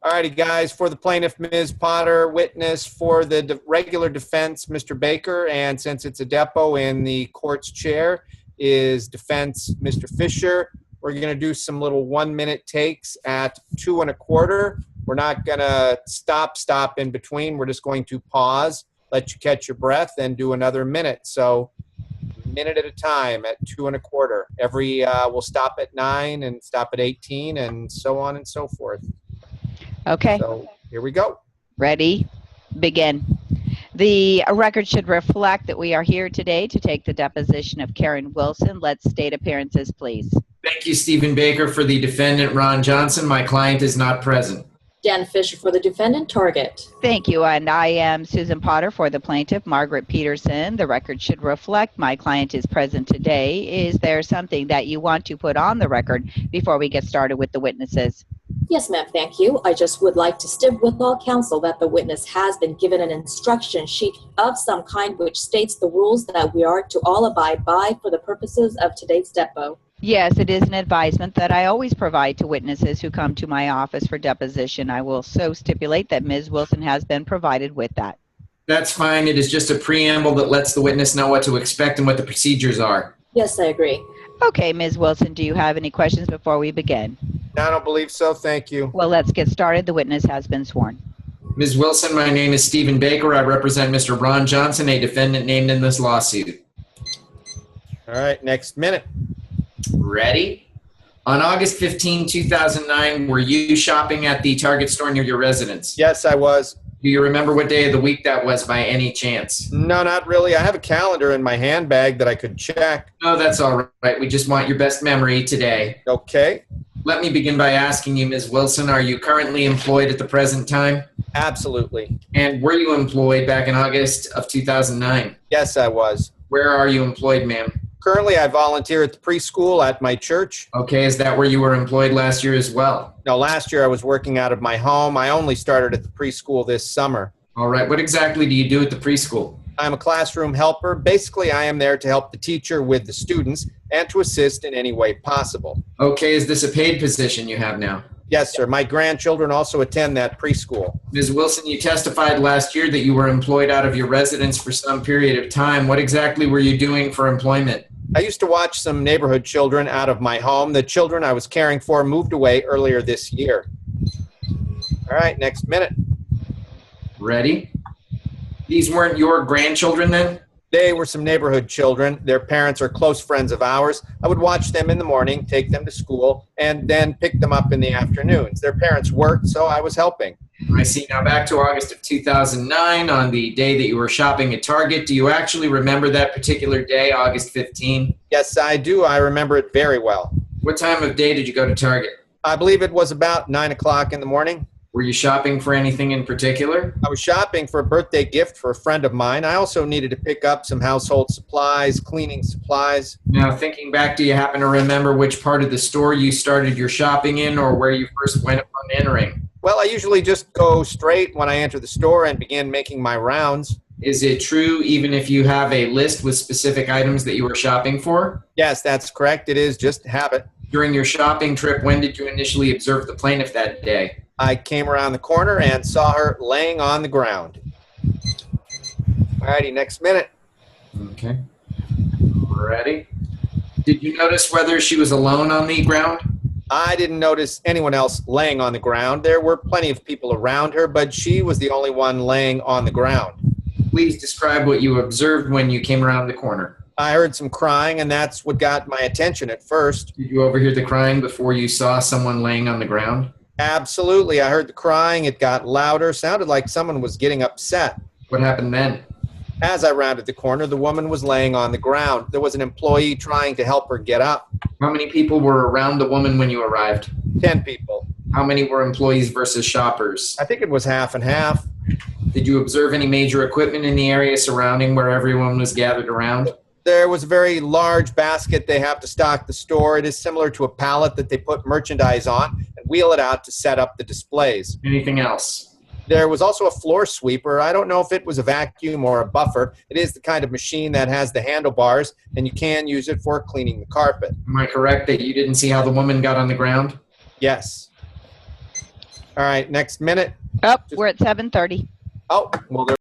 All righty, guys. For the plaintiff, Ms. Potter, witness for the regular defense, Mr. Baker, and since it's a depo in the court's chair is defense, Mr. Fisher. We're going to do some little 1-minute takes at 2 1/4. We're not going to stop in between. We're just going to pause, let you catch your breath, and do another minute. So minute at a time at 2 1/4. We'll stop at 9 and stop at 18 and so on and so forth. Okay. So here we go. Ready? Begin. The record should reflect that we are here today to take the deposition of Karen Wilson. Let's state appearances, please. Thank you, Stephen Baker. For the defendant, Ron Johnson. My client is not present. Dan Fisher for the defendant, Target. Thank you. And I am Susan Potter for the plaintiff, Margaret Peterson. The record should reflect my client is present today. Is there something that you want to put on the record before we get started with the witnesses? Yes, ma'am, thank you. I just would like to stip with all counsel that the witness has been given an instruction sheet of some kind which states the rules that we are to all abide by for the purposes of today's depo. Yes, it is an advisement that I always provide to witnesses who come to my office for deposition. I will so stipulate that Ms. Wilson has been provided with that. That's fine. It is just a preamble that lets the witness know what to expect and what the procedures are. Yes, I agree. Okay, Ms. Wilson, do you have any questions before we begin? I don't believe so. Thank you. Well, let's get started. The witness has been sworn. Ms. Wilson, my name is Stephen Baker. I represent Mr. Ron Johnson, a defendant named in this lawsuit. All right, next minute. Ready? On August 15, 2009, were you shopping at the Target store near your residence? Yes, I was. Do you remember what day of the week that was by any chance? No, not really. I have a calendar in my handbag that I could check. No, that's all right. We just want your best memory today. Okay. Let me begin by asking you, Ms. Wilson, are you currently employed at the present time? Absolutely. And were you employed back in August of 2009? Yes, I was. Where are you employed, ma'am? Currently, I volunteer at the preschool at my church. Okay, is that where you were employed last year as well? No, last year I was working out of my home. I only started at the preschool this summer. All right, what exactly do you do at the preschool? I'm a classroom helper. Basically, I am there to help the teacher with the students and to assist in any way possible. Okay, is this a paid position you have now? Yes, sir. My grandchildren also attend that preschool. Ms. Wilson, you testified last year that you were employed out of your residence for some period of time. What exactly were you doing for employment? I used to watch some neighborhood children out of my home. The children I was caring for moved away earlier this year. All right, next minute. Ready? These weren't your grandchildren then? They were some neighborhood children. Their parents are close friends of ours. I would watch them in the morning, take them to school, and then pick them up in the afternoons. Their parents worked, so I was helping. I see. Now back to August of 2009, on the day that you were shopping at Target. Do you actually remember that particular day, August 15? Yes, I do. I remember it very well. What time of day did you go to Target? I believe it was about 9 o'clock in the morning. Were you shopping for anything in particular? I was shopping for a birthday gift for a friend of mine. I also needed to pick up some household supplies, cleaning supplies. Now, thinking back, do you happen to remember which part of the store you started your shopping in or where you first went upon entering? Well, I usually just go straight when I enter the store and begin making my rounds. Is it true even if you have a list with specific items that you were shopping for? Yes, that's correct. It is just habit. During your shopping trip, when did you initially observe the plaintiff that day? I came around the corner and saw her laying on the ground. All righty, next minute. Okay. Ready? Did you notice whether she was alone on the ground? I didn't notice anyone else laying on the ground. There were plenty of people around her, but she was the only one laying on the ground. Please describe what you observed when you came around the corner. I heard some crying, and that's what got my attention at first. Did you overhear the crying before you saw someone laying on the ground? Absolutely. I heard the crying. It got louder. Sounded like someone was getting upset. What happened then? As I rounded the corner, the woman was laying on the ground. There was an employee trying to help her get up. How many people were around the woman when you arrived? 10 people. How many were employees versus shoppers? I think it was half and half. Did you observe any major equipment in the area surrounding where everyone was gathered around? There was a very large basket they have to stock the store. It is similar to a pallet that they put merchandise on and wheel it out to set up the displays. Anything else? There was also a floor sweeper. I don't know if it was a vacuum or a buffer. It is the kind of machine that has the handlebars, and you can use it for cleaning the carpet. Am I correct that you didn't see how the woman got on the ground? Yes. All right, next minute. Oh, we're at 7:30. Oh, well, there